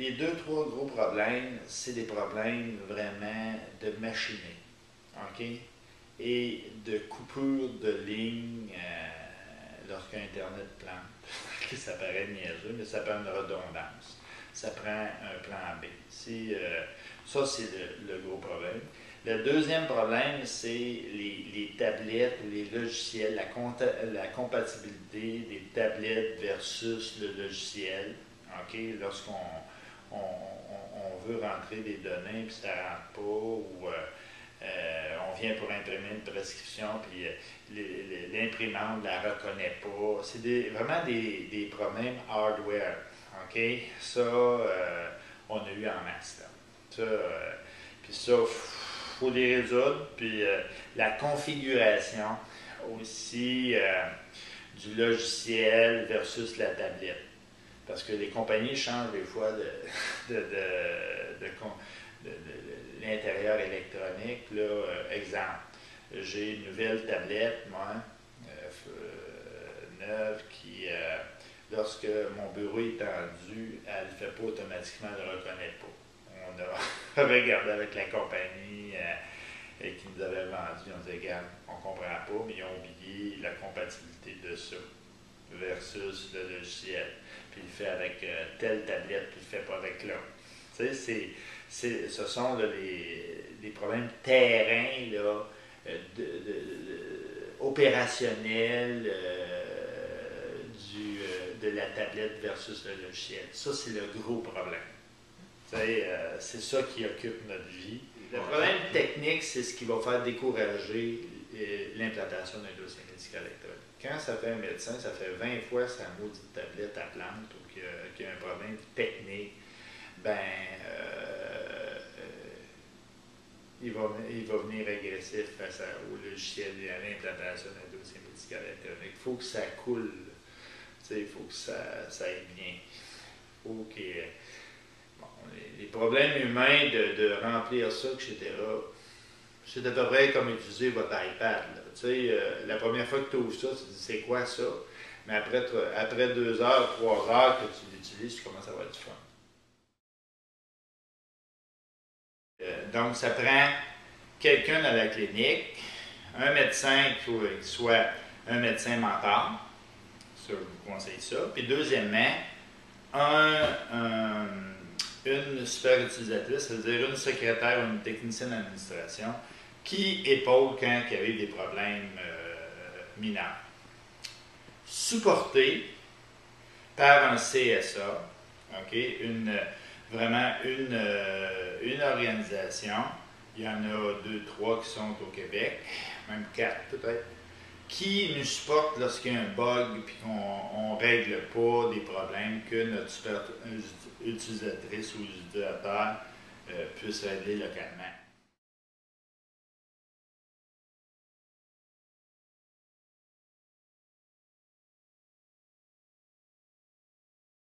les deux, trois gros problèmes, c'est des problèmes vraiment de machinerie, OK? Et de coupure de ligne lorsqu'Internet plante. Ça paraît niaiseux, mais ça prend une redondance. Ça prend un plan B. Ça, c'est le gros problème. Le deuxième problème, c'est les tablettes ou les logiciels, la compatibilité des tablettes versus le logiciel. Okay? Lorsqu'on veut rentrer des données puis ça ne rentre pas, ou on vient pour imprimer une prescription puis l'imprimante ne la reconnaît pas. C'est vraiment des problèmes hardware. Okay? Ça, on a eu en masse. Puis ça, il faut les résoudre. Puis la configuration aussi du logiciel versus la tablette. Parce que les compagnies changent des fois de l'intérieur électronique. Là, exemple, j'ai une nouvelle tablette, moi, neuve, qui, lorsque mon bureau est tendu, elle ne fait pas automatiquement, elle ne le reconnaît pas. On a regardé avec la compagnie qui nous avait vendu, on disait, regarde, on ne comprend pas, mais ils ont oublié la compatibilité de ça versus le logiciel. Puis il le fait avec telle tablette, puis il ne le fait pas avec l'autre. Tu sais, ce sont là, les problèmes terrain, là, opérationnels de la tablette versus le logiciel. Ça, c'est le gros problème. C'est ça qui occupe notre vie. Le problème technique, c'est ce qui va faire décourager l'implantation d'un dossier médical électronique. Quand ça fait un médecin, ça fait 20 fois sa maudite tablette à plante ou qu'il y a un problème technique, ben, il va venir agressif face au logiciel et à l'implantation d'un dossier médical électronique. Il faut que ça coule, il faut que ça aille bien. Faut que, les problèmes humains de remplir ça, etc., c'est à peu près comme utiliser votre iPad. La première fois que tu ouvres ça, tu te dis c'est quoi ça? Mais après 2 heures, 3 heures que tu l'utilises, tu commences à avoir du fun. Donc, ça prend quelqu'un dans la clinique, un médecin qui soit un médecin mentor, ça, je vous conseille ça. Puis deuxièmement, une super utilisatrice, c'est-à-dire une secrétaire ou une technicienne d'administration qui épaule quand il y avait des problèmes mineurs. Supporté par un CSA, okay, vraiment une organisation, il y en a 2, 3 qui sont au Québec, même 4 peut-être, qui nous supporte lorsqu'il y a un bug et qu'on ne règle pas des problèmes que notre super utilisatrice ou utilisateur puisse régler localement.